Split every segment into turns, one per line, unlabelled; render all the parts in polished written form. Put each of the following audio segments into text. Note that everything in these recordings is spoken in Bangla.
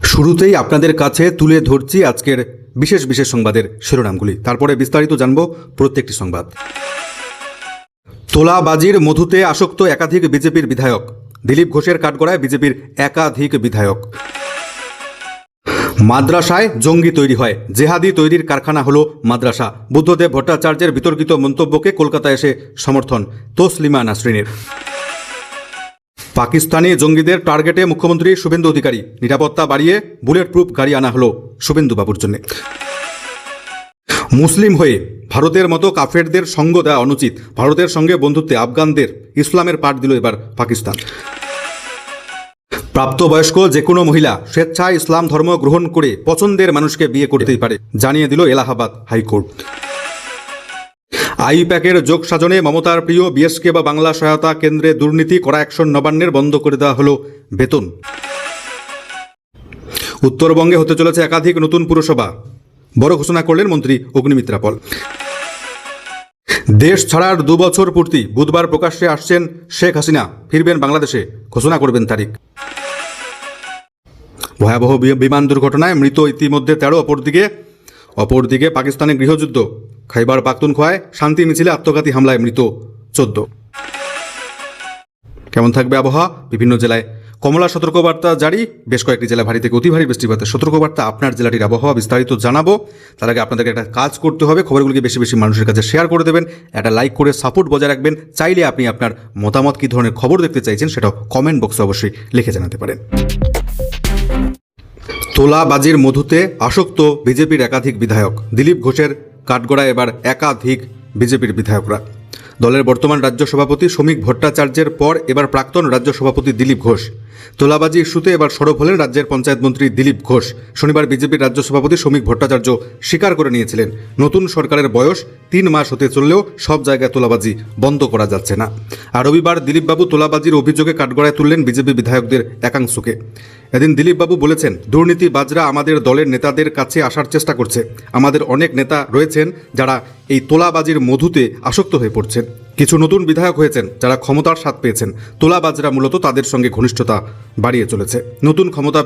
শুরুতেই আপনাদের কাছে তুলে ধরছি আজকের বিশেষ বিশেষ সংবাদের শিরোনামগুলি, তারপরে বিস্তারিত জানব প্রত্যেকটি সংবাদ। তোলাবাজির মধুতে আসক্ত একাধিক বিজেপির বিধায়ক, দিলীপ ঘোষের কাঠগড়ায় বিজেপির একাধিক বিধায়ক। মাদ্রাসায় জঙ্গি তৈরি হয়, জেহাদি তৈরির কারখানা হলো মাদ্রাসা, বুদ্ধদেব ভট্টাচার্যের বিতর্কিত মন্তব্যকে কলকাতায় এসে সমর্থন তসলিমা নাসরিনের। পাকিস্তানি জঙ্গিদের টার্গেটে মুখ্যমন্ত্রী শুভেন্দু অধিকারী, নিরাপত্তা বাড়িয়ে বুলেট প্রুফ গাড়ি আনা হলো শুভেন্দু বাবুর জন্য। মুসলিম হয়ে ভারতের মতো কাফেরদের সঙ্গ দেওয়া অনুচিত, ভারতের সঙ্গে বন্ধুত্বে আফগানদের ইসলামের পাঠ দিল এবার পাকিস্তান। প্রাপ্তবয়স্ক যে কোনো মহিলা স্বেচ্ছায় ইসলাম ধর্ম গ্রহণ করে পছন্দের মানুষকে বিয়ে করতেই পারে, জানিয়ে দিল এলাহাবাদ হাইকোর্ট। আইপ্যাকের যোগ সাজনে মমতার প্রিয় বিএসকে বা বাংলা সহায়তা কেন্দ্রে দুর্নীতি করা অ্যাকশন নবান্নের বন্ধ করে দেওয়া হলো বেতন। উত্তরবঙ্গে হতে চলেছে একাধিক নতুন পুরসভা, বড় ঘোষণা করলেন মন্ত্রী অগ্নিমিত্রা পল। দেশ ছাড়ার 2 বছর পূর্তি, বুধবার প্রকাশ্যে আসছেন শেখ হাসিনা, ফিরবেন বাংলাদেশে, ঘোষণা করবেন তারিখ। ভয়াবহ বিমান দুর্ঘটনায় মৃত ইতিমধ্যে 13, অপরদিকে পাকিস্তানের গৃহযুদ্ধ, খাইবার পাখতুনখোয়ায় শান্তি মিছিলে আত্মঘাতী হামলায় মৃত 14। কেমন থাকবে আবহাওয়া? বিভিন্ন জেলায় কমলা সতর্কবার্তা জারি, বেশ কয়েকটি জেলায় ভারী থেকে অতি ভারী বৃষ্টিপাতের সতর্কবার্তা। আপনার জেলাটির আবহাওয়া বিস্তারিত জানাবো, তার আগে আপনাদেরকে একটা কাজ করতে হবে, খবরগুলিকে বেশি বেশি মানুষের কাছে শেয়ার করে দেবেন, একটা লাইক করে সাপোর্ট বজায় রাখবেন। চাইলে আপনি আপনার মতামত কী ধরনের খবর দেখতে চাইছেন সেটাও কমেন্ট বক্সে অবশ্যই লিখে জানাতে পারেন। তোলাবাজির মধুতে আসক্ত বিজেপির একাধিক বিধায়ক, দিলীপ ঘোষের কাঠগড়ায় এবার একাধিক বিজেপির বিধায়করা। দলের বর্তমান রাজ্য সভাপতি শ্রমিক ভট্টাচার্যের পর এবার প্রাক্তন রাজ্য সভাপতি দিলীপ ঘোষ। তোলাবাজি ইস্যুতে এবার সরব হলেন রাজ্যের পঞ্চায়েত মন্ত্রী দিলীপ ঘোষ। শনিবার বিজেপির রাজ্য সভাপতি শ্রমিক ভট্টাচার্য স্বীকার করে নিয়েছিলেন, নতুন সরকারের বয়স 3 মাস হতে চললেও সব জায়গায় তোলাবাজি বন্ধ করা যাচ্ছে না। আর রবিবার দিলীপবাবু তোলাবাজির অভিযোগে কাঠগড়ায় তুললেন বিজেপি বিধায়কদের একাংশকে। এদিন দিলীপবাবু বলেছেন, দুর্নীতিবাজরা আমাদের দলের নেতাদের কাছে আসার চেষ্টা করছে। আমাদের অনেক নেতা রয়েছেন যারা এই তোলাবাজির মধুতে আসক্ত হয়ে পড়ছেন। কিছু নতুন বিধায়ক হয়েছেন যারা ক্ষমতার স্বাদ পেয়েছেন, তোলাবাজরা মূলত তাদের সঙ্গে ঘনিষ্ঠতা বাড়িয়ে চলেছে। নতুন ক্ষমতা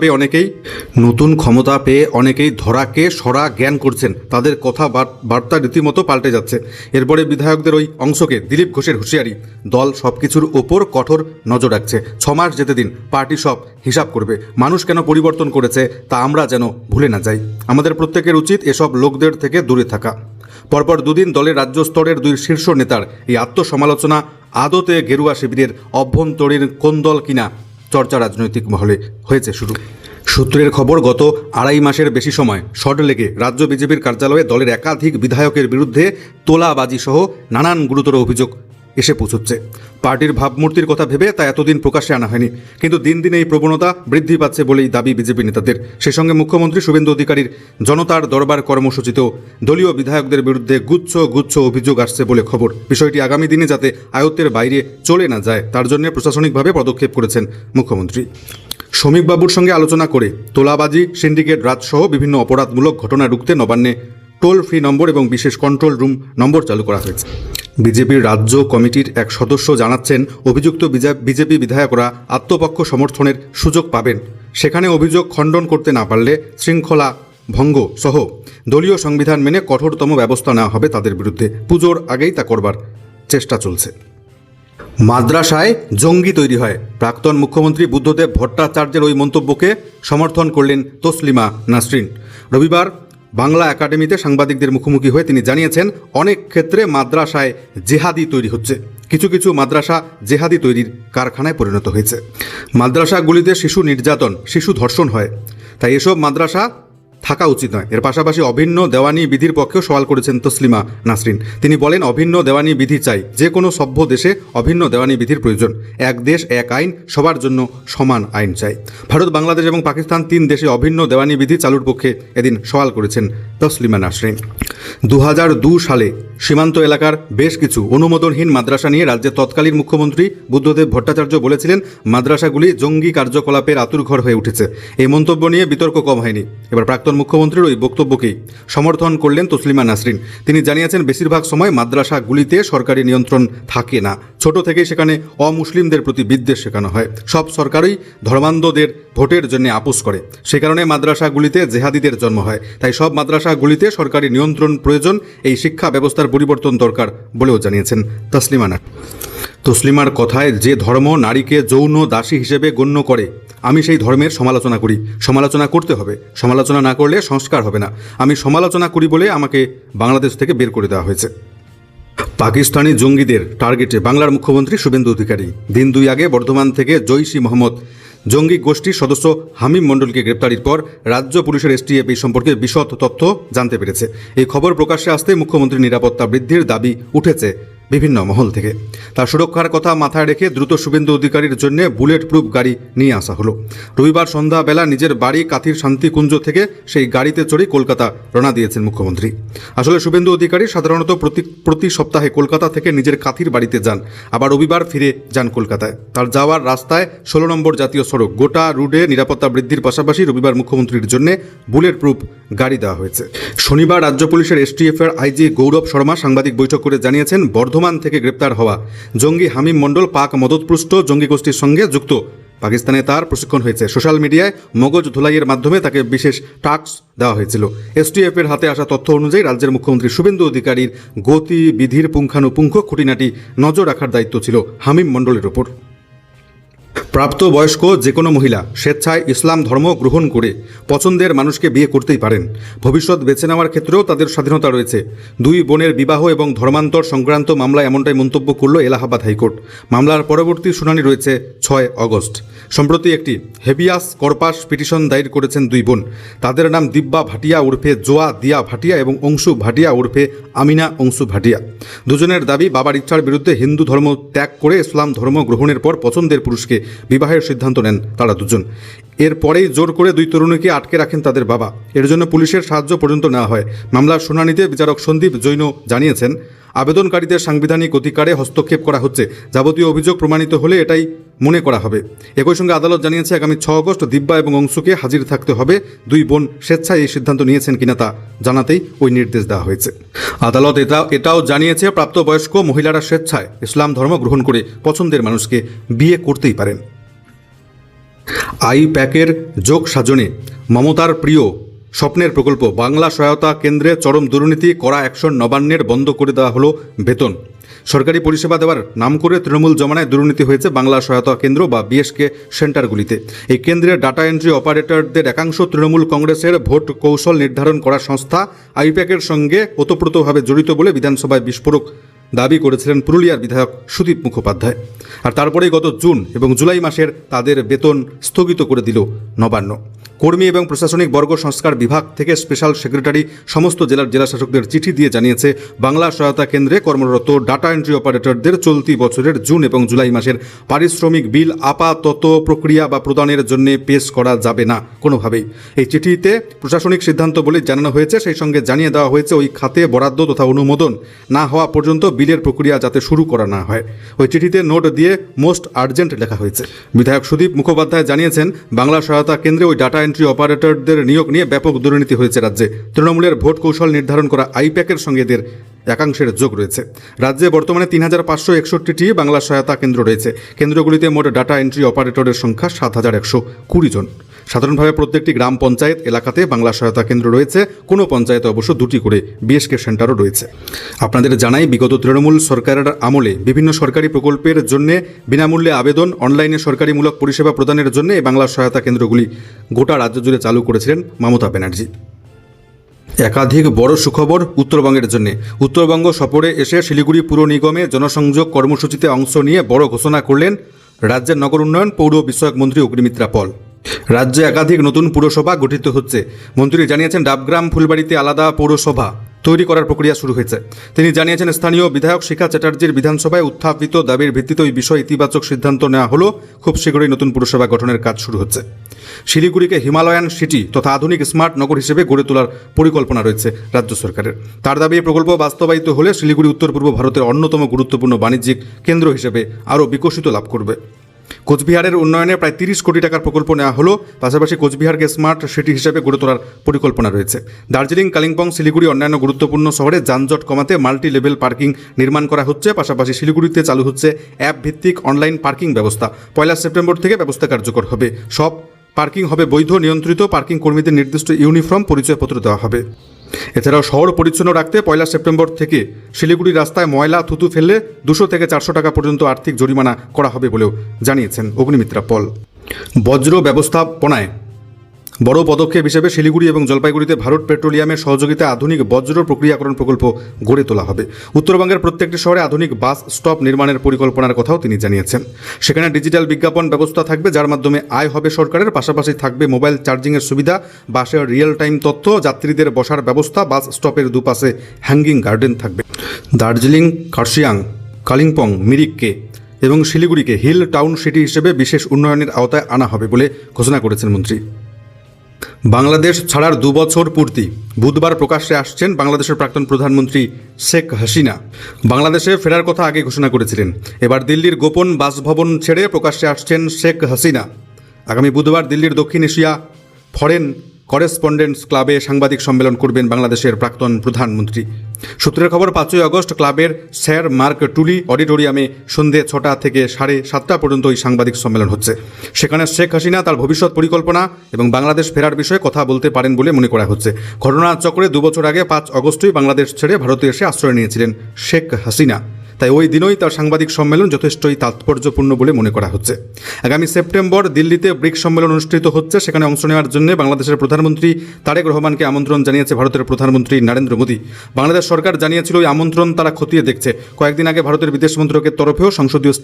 পেয়ে অনেকেই ধরাকে সরা জ্ঞান করছেন, তাদের কথা বার্তা রীতিমতো পাল্টে যাচ্ছে। এরপরে বিধায়কদের ওই অংশকে দিলীপ ঘোষের হুঁশিয়ারি, দল সব কিছুর ওপর কঠোর নজর রাখছে, 6 মাস যেতে দিন, পার্টি সব হিসাব করবে। মানুষ কেন পরিবর্তন করেছে তা আমরা যেন ভুলে না যাই। আমাদের প্রত্যেকের উচিত এসব লোকদের থেকে দূরে থাকা। পরপর 2 দিন দলের রাজ্য স্তরের 2 শীর্ষ নেতার এই আত্মসমালোচনা আদতে গেরুয়া শিবিরের অভ্যন্তরীণ কোন্দল কিনা চর্চা রাজনৈতিক মহলে হয়েছে শুরু। সূত্রের খবর, গত 2.5 মাসের বেশি সময় সল্টলেকে রাজ্য বিজেপির কার্যালয়ে দলের একাধিক বিধায়কের বিরুদ্ধে তোলাবাজি সহ নানান গুরুতর অভিযোগ এসে পৌঁছচ্ছে। পার্টির ভাবমূর্তির কথা ভেবে তা এতদিন প্রকাশ্যে আনা হয়নি, কিন্তু দিন দিন এই প্রবণতা বৃদ্ধি পাচ্ছে বলেই দাবি বিজেপি নেতাদের। সেই সঙ্গে মুখ্যমন্ত্রী শুভেন্দু অধিকারীর জনতার দরবার কর্মসূচিতেও দলীয় বিধায়কদের বিরুদ্ধে গুচ্ছ অভিযোগ আসছে বলে খবর। বিষয়টি আগামী দিনে যাতে আয়ত্তের বাইরে চলে না যায় তার জন্য প্রশাসনিকভাবে পদক্ষেপ করেছেন মুখ্যমন্ত্রী। শ্রমিকবাবুর সঙ্গে আলোচনা করে তোলাবাজি, সিন্ডিকেট রাজসহ বিভিন্ন অপরাধমূলক ঘটনা রুখতে নবান্নে টোল ফ্রি নম্বর এবং বিশেষ কন্ট্রোল রুম নম্বর চালু করা হয়েছে। বিজেপির রাজ্য কমিটির এক সদস্য জানাচ্ছেন, অভিযুক্ত বিজেপি বিধায়করা আত্মপক্ষ সমর্থনের সুযোগ পাবেন। সেখানে অভিযোগ খণ্ডন করতে না পারলে শৃঙ্খলা ভঙ্গ সহ দলীয় সংবিধান মেনে কঠোরতম ব্যবস্থা নেওয়া হবে তাদের বিরুদ্ধে। পুজোর আগেই তা করবার চেষ্টা চলছে। মাদ্রাসায় জঙ্গি তৈরি হয়, প্রাক্তন মুখ্যমন্ত্রী বুদ্ধদেব ভট্টাচার্যের ওই মন্তব্যকে সমর্থন করলেন তসলিমা নাসরিন। রবিবার বাংলা একাডেমিতে সাংবাদিকদের মুখোমুখি হয়ে তিনি জানিয়েছেন, অনেক ক্ষেত্রে মাদ্রাসায় জেহাদি তৈরি হচ্ছে, কিছু কিছু মাদ্রাসা জেহাদি তৈরির কারখানায় পরিণত হয়েছে। মাদ্রাসাগুলিতে শিশু নির্যাতন, শিশু ধর্ষণ হয়, তাই এসব মাদ্রাসা থাকা উচিত নয়। এর পাশাপাশি অভিন্ন দেওয়ানি বিধির পক্ষেও সওয়াল করেছেন তসলিমা নাসরিন। তিনি বলেন, অভিন্ন দেওয়ানি বিধি চাই, যে কোনো সভ্য দেশে অভিন্ন দেওয়ানি বিধির প্রয়োজন। এক দেশ এক আইন, সবার জন্য সমান আইন চাই। ভারত, বাংলাদেশ এবং পাকিস্তান 3 দেশে অভিন্ন দেওয়ানি বিধি চালুর পক্ষে এদিন সওয়াল করেছেন তসলিমা নাসরিন। 2002 সালে সীমান্ত এলাকার বেশ কিছু অনুমোদনহীন মাদ্রাসা নিয়ে রাজ্যের তৎকালীন মুখ্যমন্ত্রী বুদ্ধদেব ভট্টাচার্য বলেছিলেন, মাদ্রাসাগুলি জঙ্গি কার্যকলাপের আতুরঘর হয়ে উঠেছে। এই মন্তব্য নিয়ে বিতর্ক কম হয়নি। এবার প্রাক্তন মুখ্যমন্ত্রীর ওই বক্তব্যকেই সমর্থন করলেন তসলিমা নাসরিন। তিনি জানিয়েছেন, বেশিরভাগ সময় মাদ্রাসাগুলিতে সরকারি নিয়ন্ত্রণ থাকে না। ছোট থেকেই সেখানে অমুসলিমদের প্রতি বিদ্বেষ শেখানো হয়। সব সরকারই ধর্মান্ধদের ভোটের জন্য আপোষ করে। সে কারণে মাদ্রাসাগুলিতে জেহাদিদের জন্ম হয়। তাই সব মাদ্রাসাগুলিতে সরকারি নিয়ন্ত্রণ প্রয়োজন। এই শিক্ষা ব্যবস্থার পরিবর্তন দরকার বলেও জানিয়েছেন তসলিমা নাসরিন। তসলিমার কথায়, যে ধর্ম নারীকে যৌন দাসী হিসেবে গণ্য করে, আমি সেই ধর্মের সমালোচনা করি। সমালোচনা করতে হবে, সমালোচনা না করলে সংস্কার হবে না। আমি সমালোচনা করি বলে আমাকে বাংলাদেশ থেকে বের করে দেওয়া হয়েছে। পাকিস্তানি জঙ্গিদের টার্গেটে বাংলার মুখ্যমন্ত্রী শুভেন্দু অধিকারী। দিন দুই আগে বর্ধমান থেকে জৈশি মোহাম্মদ জঙ্গি গোষ্ঠীর সদস্য হামিম মণ্ডলকে গ্রেপ্তারির পর রাজ্য পুলিশের এসটিএফ এই সম্পর্কে বিশদ তথ্য জানতে পেরেছে। এই খবর প্রকাশ্যে আসতে মুখ্যমন্ত্রীর নিরাপত্তা বৃদ্ধির দাবি উঠেছে বিভিন্ন মহল থেকে। তার সুরক্ষার কথা মাথায় রেখে দ্রুত শুভেন্দু অধিকারীর জন্য বুলেট প্রুফ গাড়ি নিয়ে আসা হলো। রবিবার সন্ধ্যাবেলা নিজের বাড়ি কাথির শান্তিকুঞ্জ থেকে সেই গাড়িতে চড়ে কলকাতা রওনা দিয়েছেন মুখ্যমন্ত্রী। আসলে শুভেন্দু অধিকারী সাধারণত প্রতি সপ্তাহে কলকাতা থেকে নিজের কাথির বাড়িতে যান, আবার রবিবার ফিরে যান কলকাতায়। তার যাওয়ার রাস্তায় 16 নম্বর জাতীয় সড়ক গোটা রুটে নিরাপত্তা বৃদ্ধির পাশাপাশি রবিবার মুখ্যমন্ত্রীর জন্য বুলেট প্রুফ গাড়ি দেওয়া হয়েছে। শনিবার রাজ্য পুলিশের এসটিএফের আইজি গৌরব শর্মা সাংবাদিক বৈঠক করে জানিয়েছেন, বর্ধমান থেকে গ্রেপ্তার হওয়া জঙ্গি হামিম মণ্ডল পাক মদতপুষ্ট জঙ্গি গোষ্ঠীর সঙ্গে যুক্ত। পাকিস্তানে তার প্রশিক্ষণ হয়েছে। সোশ্যাল মিডিয়ায় মগজ ধুলাইয়ের মাধ্যমে তাকে বিশেষ টাস্ক দেওয়া হয়েছিল। এসটিএফের হাতে আসা তথ্য অনুযায়ী রাজ্যের মুখ্যমন্ত্রী শুভেন্দু অধিকারীর গতিবিধির পুঙ্খানুপুঙ্খ খুঁটিনাটি নজর রাখার দায়িত্ব ছিল হামিম মণ্ডলের ওপর। প্রাপ্তবয়স্ক যে কোনো মহিলা স্বেচ্ছায় ইসলাম ধর্ম গ্রহণ করে পছন্দের মানুষকে বিয়ে করতেই পারেন। ভবিষ্যৎ বেছে নেওয়ার ক্ষেত্রেও তাদের স্বাধীনতা রয়েছে। দুই বোনের বিবাহ এবং ধর্মান্তর সংক্রান্ত মামলায় এমনটাই মন্তব্য করল এলাহাবাদ হাইকোর্ট। মামলার পরবর্তী শুনানি রয়েছে 6 আগস্ট। সম্প্রতি একটি হেবিয়াস কর্পাস পিটিশন দায়ের করেছেন দুই বোন। তাদের নাম দিব্যা ভাটিয়া ওরফে জোয়া দিয়া ভাটিয়া এবং অংশু ভাটিয়া ওরফে আমিনা অংশু ভাটিয়া। দুজনের দাবি, বাবার ইচ্ছার বিরুদ্ধে হিন্দু ধর্ম ত্যাগ করে ইসলাম ধর্ম গ্রহণের পর পছন্দের পুরুষকে বিবাহের সিদ্ধান্ত নেন তারা দুজন। এরপরেই জোর করে দুই তরুণীকে আটকে রাখেন তাদের বাবা। এর জন্য পুলিশের সাহায্য পর্যন্ত নেওয়া হয়। মামলার শুনানিতে বিচারক সন্দীপ জৈন জানিয়েছেন, আবেদনকারীদের সাংবিধানিক অধিকারে হস্তক্ষেপ করা হচ্ছে। যাবতীয় অভিযোগ প্রমাণিত হলে এটাই মনে করা হবে। একই সঙ্গে আদালত জানিয়েছে, আগামী 6 আগস্ট দিব্যা এবং অংশুকে হাজির থাকতে হবে। দুই বোন স্বেচ্ছায় এই সিদ্ধান্ত নিয়েছেন কিনা তা জানাতেই ওই নির্দেশ দেওয়া হয়েছে। আদালত এটাও জানিয়েছে, প্রাপ্তবয়স্ক মহিলারা স্বেচ্ছায় ইসলাম ধর্ম গ্রহণ করে পছন্দের মানুষকে বিয়ে করতেই পারেন। আইপ্যাকের যোগ সাজনে মমতার প্রিয় স্বপ্নের প্রকল্প বাংলা সহায়তা কেন্দ্রে চরম দুর্নীতি, কড়া অ্যাকশন। নবান্নের বন্ধ করে দেওয়া হলো বেতন। সরকারি পরিষেবা দেওয়ার নাম করে তৃণমূল জমানায় দুর্নীতি হয়েছে বাংলা সহায়তা কেন্দ্র বা বিএসকে সেন্টারগুলিতে। এই কেন্দ্রের ডাটা এন্ট্রি অপারেটরদের একাংশ তৃণমূল কংগ্রেসের ভোট কৌশল নির্ধারণ করা সংস্থা আইপ্যাকের সঙ্গে ওতপ্রোতভাবে জড়িত বলে বিধানসভায় বিস্ফোরক দাবি করেছিলেন পুরুলিয়ার বিধায়ক সুদীপ মুখোপাধ্যায়। আর তারপরেই গত জুন এবং জুলাই মাসের তাদের বেতন স্থগিত করে দিল নবান্ন। কর্মী এবং প্রশাসনিক বর্গ সংস্কার বিভাগ থেকে স্পেশাল সেক্রেটারি সমস্ত জেলার জেলাশাসকদের চিঠি দিয়ে জানিয়েছে, বাংলা সহায়তা কেন্দ্রে কর্মরত ডাটা এন্ট্রি অপারেটরদের চলতি বছরের জুন এবং জুলাই মাসের পারিশ্রমিক বিল আপাতত প্রক্রিয়া বা প্রদানের জন্য পেশ করা যাবে না কোনোভাবেই। এই চিঠিতে প্রশাসনিক সিদ্ধান্ত বলে জানানো হয়েছে। সেই সঙ্গে জানিয়ে দেওয়া হয়েছে, ওই খাতে বরাদ্দ তথা অনুমোদন না হওয়া পর্যন্ত বিলের প্রক্রিয়া যাতে শুরু করা না হয়। ওই চিঠিতে নোট দিয়ে মোস্ট আর্জেন্ট লেখা হয়েছে। বিধায়ক সুদীপ মুখোপাধ্যায় জানিয়েছেন, বাংলা সহায়তা কেন্দ্রে ওই ডাটা এন্ট্রি অপারেটরদের নিয়োগ নিয়ে ব্যাপক দুর্নীতি হয়েছে রাজ্যে। তৃণমূলের ভোট কৌশল নির্ধারণ করা আইপ্যাকের সঙ্গে এদের একাংশের যোগ রয়েছে। রাজ্যে বর্তমানে 3561টি বাংলা সহায়তা কেন্দ্র রয়েছে। কেন্দ্রগুলিতে মোট ডাটা এন্ট্রি অপারেটরের সংখ্যা 7120 জন। সাধারণভাবে প্রত্যেকটি গ্রাম পঞ্চায়েত এলাকাতে বাংলা সহায়তা কেন্দ্র রয়েছে। কোনো পঞ্চায়েতে অবশ্য 2টি করে বিএসকে সেন্টারও রয়েছে। আপনাদের জানাই, বিগত তৃণমূল সরকারের আমলে বিভিন্ন সরকারি প্রকল্পের জন্য বিনামূল্যে আবেদন, অনলাইনে সরকারিমূলক পরিষেবা প্রদানের জন্য এই বাংলা সহায়তা কেন্দ্রগুলি গোটা রাজ্য জুড়ে চালু করেছিলেন মমতা ব্যানার্জি। একাধিক বড় সুখবর উত্তরবঙ্গের জন্য। উত্তরবঙ্গ সফরে এসে শিলিগুড়ি পুর নিগমে জনসংযোগ কর্মসূচিতে অংশ নিয়ে বড় ঘোষণা করলেন রাজ্যের নগর উন্নয়ন পৌর বিষয়ক মন্ত্রী অগ্নিমিত্রা পল। রাজ্যে একাধিক নতুন পুরসভা গঠিত হচ্ছে। মন্ত্রী জানিয়েছেন, ডাবগ্রাম ফুলবাড়িতে আলাদা পৌরসভা তৈরি করার প্রক্রিয়া শুরু হয়েছে। তিনি জানিয়েছেন, স্থানীয় বিধায়ক শিখা চ্যাটার্জির বিধানসভায় উত্থাপিত দাবির ভিত্তিতে ওই বিষয়ে ইতিবাচক সিদ্ধান্ত নেওয়া হলো। খুব শীঘ্রই নতুন পুরসভা গঠনের কাজ শুরু হচ্ছে। শিলিগুড়িকে হিমালয়ান সিটি তথা আধুনিক স্মার্ট নগর হিসেবে গড়ে তোলার পরিকল্পনা রয়েছে রাজ্য সরকারের। তার দাবি, এই প্রকল্প বাস্তবায়িত হলে শিলিগুড়ি উত্তর পূর্ব ভারতের অন্যতম গুরুত্বপূর্ণ বাণিজ্যিক কেন্দ্র হিসেবে আরও বিকশিত লাভ করবে। কোচবিহারের উন্নয়নে প্রায় 30 কোটি টাকার প্রকল্প নেওয়া হলো। পাশাপাশি কোচবিহারকে স্মার্ট সিটি হিসেবে গড়ে তোলার পরিকল্পনা রয়েছে। দার্জিলিং, কালিম্পং, শিলিগুড়ি অন্যান্য গুরুত্বপূর্ণ শহরে যানজট কমাতে মাল্টি লেভেল পার্কিং নির্মাণ করা হচ্ছে। পাশাপাশি শিলিগুড়িতে চালু হচ্ছে অ্যাপ ভিত্তিক অনলাইন পার্কিং ব্যবস্থা। 1 সেপ্টেম্বর থেকে ব্যবস্থা কার্যকর হবে। সব পার্কিং হবে বৈধ, নিয়ন্ত্রিত। পার্কিং কর্মীদের নির্দিষ্ট ইউনিফর্ম পরিচয়পত্র দেওয়া হবে। এছাড়াও শহর পরিচ্ছন্ন রাখতে 1 সেপ্টেম্বর থেকে শিলিগুড়ি রাস্তায় ময়লা থুতু ফেললে 200 থেকে 400 টাকা পর্যন্ত আর্থিক জরিমানা করা হবে বলেও জানিয়েছেন অগ্নিমিত্রা পল। বজ্র ব্যবস্থাপনায় বড় পদক্ষেপ হিসেবে শিলিগুড়ি এবং জলপাইগুড়িতে ভারত পেট্রোলিয়ামের সহযোগিতায় আধুনিক বজ্র প্রক্রিয়াকরণ প্রকল্প গড়ে তোলা হবে। উত্তরবঙ্গের প্রত্যেকটি শহরে আধুনিক বাস স্টপ নির্মাণের পরিকল্পনার কথাও তিনি জানিয়েছেন। সেখানে ডিজিটাল বিজ্ঞাপন ব্যবস্থা থাকবে, যার মাধ্যমে আয় হবে সরকারের। পাশাপাশি থাকবে মোবাইল চার্জিংয়ের সুবিধা, বাসের রিয়েল টাইম তথ্য, যাত্রীদের বসার ব্যবস্থা, বাস স্টপের দুপাশে হ্যাঙ্গিং গার্ডেন থাকবে। দার্জিলিং, কার্শিয়াং, কালিম্পং, মিরিককে এবং শিলিগুড়িকে হিল টাউন সিটি হিসেবে বিশেষ উন্নয়নের আওতায় আনা হবে বলে ঘোষণা করেছেন মন্ত্রী। বাংলাদেশ ছাড়ার 2 বছর পূর্তি বুধবার প্রকাশ্যে আসছেন বাংলাদেশের প্রাক্তন প্রধানমন্ত্রী শেখ হাসিনা। বাংলাদেশে ফেরার কথা আগে ঘোষণা করেছিলেন। এবার দিল্লির গোপন বাসভবন ছেড়ে প্রকাশ্যে আসছেন শেখ হাসিনা। আগামী বুধবার দিল্লির দক্ষিণ এশিয়া ফরেন করেসপন্ডেন্টস ক্লাবে সাংবাদিক সম্মেলন করবেন বাংলাদেশের প্রাক্তন প্রধানমন্ত্রী। সূত্রের খবর, 5ই আগস্ট ক্লাবের স্যার মার্ক টুলি অডিটোরিয়ামে সন্ধ্যে 6টা থেকে 7:30 পর্যন্ত এই সাংবাদিক সম্মেলন হচ্ছে। সেখানে শেখ হাসিনা তার ভবিষ্যৎ পরিকল্পনা এবং বাংলাদেশ ফেরার বিষয়ে কথা বলতে পারেন বলে মনে করা হচ্ছে। ঘটনাচক্রে 2 বছর আগে 5 আগস্টই বাংলাদেশ ছেড়ে ভারতে এসে আশ্রয় নিয়েছিলেন শেখ হাসিনা। তাই ওই দিনই তার সাংবাদিক সম্মেলন যথেষ্টই তাৎপর্যপূর্ণ বলে মনে করা হচ্ছে। আগামী সেপ্টেম্বর দিল্লিতে ব্রিক্স সম্মেলন অনুষ্ঠিত হচ্ছে। সেখানে অংশ নেওয়ার জন্য বাংলাদেশের প্রধানমন্ত্রী তারেক রহমানকে আমন্ত্রণ জানিয়েছে ভারতের প্রধানমন্ত্রী নরেন্দ্র মোদী। বাংলাদেশ সরকার জানিয়েছিল ওই আমন্ত্রণ তারা খতিয়ে দেখছে। কয়েকদিন আগে ভারতের বিদেশ মন্ত্রকের তরফেও সংসদীয়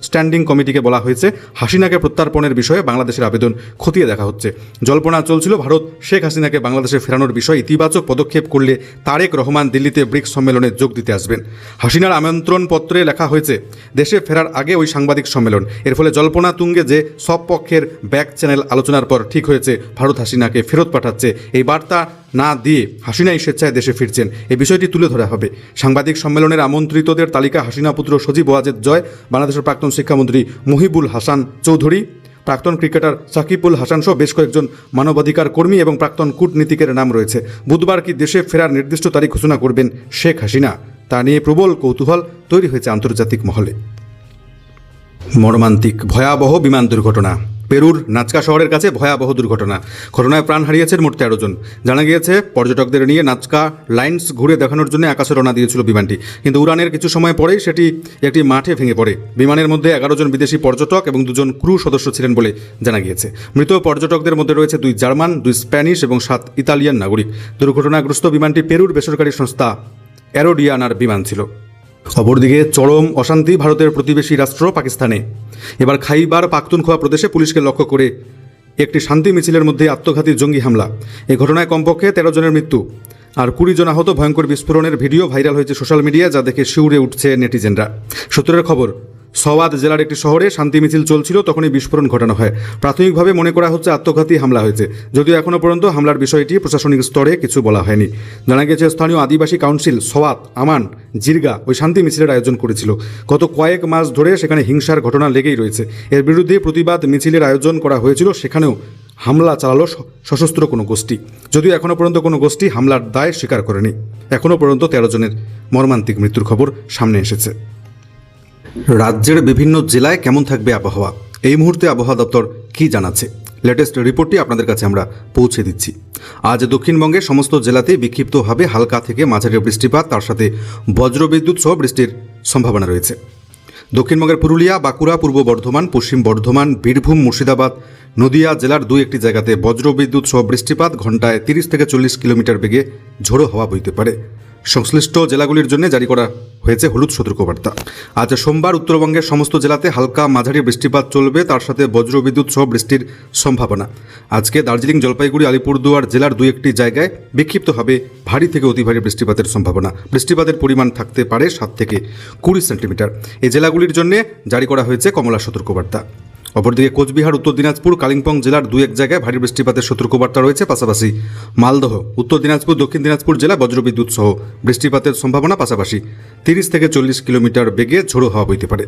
স্ট্যান্ডিং কমিটিকে বলা হয়েছে হাসিনাকে প্রত্যার্পণের বিষয়ে বাংলাদেশের আবেদন খতিয়ে দেখা হচ্ছে। জল্পনা চলছিল ভারত শেখ হাসিনাকে বাংলাদেশে ফেরানোর বিষয়ে ইতিবাচক পদক্ষেপ করলে তারেক রহমান দিল্লিতে ব্রিক্স সম্মেলনে যোগ দিতে আসবেন। হাসিনার আমন্ত্রণ পত্রে লেখা হয়েছে দেশে ফেরার আগে ওই সাংবাদিক সম্মেলন। এর ফলে জল্পনা তুঙ্গে যে সব পক্ষের ব্যাক চ্যানেল আলোচনার পর ঠিক হয়েছে ভারত হাসিনাকে ফেরত পাঠাচ্ছে। এই বার্তা না দিয়ে হাসিনাই স্বেচ্ছায় দেশে ফিরছেন, এই বিষয়টি তুলে ধরা হবে। সাংবাদিক সম্মেলনের আমন্ত্রিতদের তালিকা হাসিনা পুত্র সজীব ওয়াজেদ জয়, বাংলাদেশের প্রাক্তন শিক্ষামন্ত্রী মহিবুল হাসান চৌধুরী, প্রাক্তন ক্রিকেটার সাকিবুল হাসান সহ বেশ কয়েকজন মানবাধিকার কর্মী এবং প্রাক্তন কূটনীতিকের নাম রয়েছে। বুধবার কি দেশে ফেরার নির্দিষ্ট তারিখ ঘোষণা করবেন শেখ হাসিনা, তা নিয়ে প্রবল কৌতূহল তৈরি হয়েছে আন্তর্জাতিক মহলে। মর্মান্তিক ভয়াবহ বিমান দুর্ঘটনা। পেরুর নাচকা শহরের কাছে ভয়াবহ দুর্ঘটনা। ঘটনায় প্রাণ হারিয়েছেন মোট 13 জন। জানা গিয়েছে পর্যটকদের নিয়ে নাচকা লাইন্স ঘুরে দেখানোর জন্য আকাশে রওনা দিয়েছিল বিমানটি, কিন্তু উড়ানের কিছু সময় পরেই সেটি একটি মাঠে ভেঙে পড়ে। বিমানের মধ্যে 11 জন বিদেশি পর্যটক এবং 2 জন ক্রু সদস্য ছিলেন বলে জানা গিয়েছে। মৃত পর্যটকদের মধ্যে রয়েছে 2 জার্মান, 2 স্প্যানিশ এবং 7 ইতালিয়ান নাগরিক। দুর্ঘটনাগ্রস্ত বিমানটি পেরুর বেসরকারি সংস্থা অ্যারোডিয়ানার বিমান ছিল। অপরদিকে চরম অশান্তি ভারতের প্রতিবেশী রাষ্ট্র পাকিস্তানে। এবার খাইবার পাখতুনখোয়া প্রদেশে পুলিশকে লক্ষ্য করে একটি শান্তি মিছিলের মধ্যে আত্মঘাতী জঙ্গি হামলা। এই ঘটনায় কমপক্ষে 13 জনের মৃত্যু আর 20 জন আহত। ভয়ঙ্কর বিস্ফোরণের ভিডিও ভাইরাল হয়েছে সোশ্যাল মিডিয়া, যা দেখে শিউরে উঠছে নেটিজেনরা। সূত্রের খবর, সওয়াদ জেলার একটি শহরে শান্তি মিছিল চলছিল, তখনই বিস্ফোরণ ঘটানো হয়। প্রাথমিকভাবে মনে করা হচ্ছে আত্মঘাতী হামলা হয়েছে, যদিও এখনও পর্যন্ত হামলার বিষয়টি প্রশাসনিক স্তরে কিছু বলা হয়নি। জানা গেছে স্থানীয় আদিবাসী কাউন্সিল সওয়াত আমান জিরগা ওই শান্তি মিছিলের আয়োজন করেছিল। গত কয়েক মাস ধরে সেখানে হিংসার ঘটনা লেগেই রয়েছে। এর বিরুদ্ধে প্রতিবাদ মিছিলের আয়োজন করা হয়েছিল। সেখানেও হামলা চালালো সশস্ত্র কোনো গোষ্ঠী, যদিও এখনও পর্যন্ত কোনো গোষ্ঠী হামলার দায় স্বীকার করেনি। এখনও পর্যন্ত 13 জনের মর্মান্তিক মৃত্যুর খবর সামনে এসেছে। রাজ্যের বিভিন্ন জেলায় কেমন থাকবে আবহাওয়া, এই মুহূর্তে আবহাওয়া দপ্তর কী জানাচ্ছে, লেটেস্ট রিপোর্টটি আপনাদের কাছে আমরা পৌঁছে দিচ্ছি। আজ দক্ষিণবঙ্গের সমস্ত জেলাতে বিক্ষিপ্তভাবে হালকা থেকে মাঝারি বৃষ্টিপাত, তার সাথে বজ্রবিদ্যুৎ সহ বৃষ্টির সম্ভাবনা রয়েছে। দক্ষিণবঙ্গের পুরুলিয়া, বাঁকুড়া, পূর্ব বর্ধমান, পশ্চিম বর্ধমান, বীরভূম, মুর্শিদাবাদ, নদিয়া জেলার 2-1টি জায়গাতে বজ্রবিদ্যুৎ সহ বৃষ্টিপাত, ঘন্টায় 30 থেকে 40 কিলোমিটার বেগে ঝোড়ো হাওয়া বইতে পারে। সংশ্লিষ্ট জেলাগুলির জন্য জারি করা হয়েছে হলুদ সতর্কবার্তা। আজ সোমবার উত্তরবঙ্গের সমস্ত জেলাতে হালকা মাঝারি বৃষ্টিপাত চলবে, তার সাথে বজ্রবিদ্যুৎ সহ বৃষ্টির সম্ভাবনা। আজকে দার্জিলিং, জলপাইগুড়ি, আলিপুরদুয়ার জেলার 2-1টি জায়গায় বিক্ষিপ্তভাবে ভারী থেকে অতি ভারী বৃষ্টিপাতের সম্ভাবনা। বৃষ্টিপাতের পরিমাণ থাকতে পারে 7 থেকে 20 সেন্টিমিটার। এই জেলাগুলির জন্য জারি করা হয়েছে কমলা সতর্কবার্তা। অপরদিকে কোচবিহার, উত্তর দিনাজপুর, কালিম্পং জেলার 2-1 জায়গায় ভারী বৃষ্টিপাতের সতর্কবার্তা রয়েছে। পাশাপাশি মালদহ, উত্তর দিনাজপুর, দক্ষিণ দিনাজপুর জেলা বজ্রবিদ্যুৎ সহ বৃষ্টিপাতের সম্ভাবনা। পাশাপাশি 30 থেকে 40 কিলোমিটার বেগে ঝোড়ো হাওয়া বইতে পারে।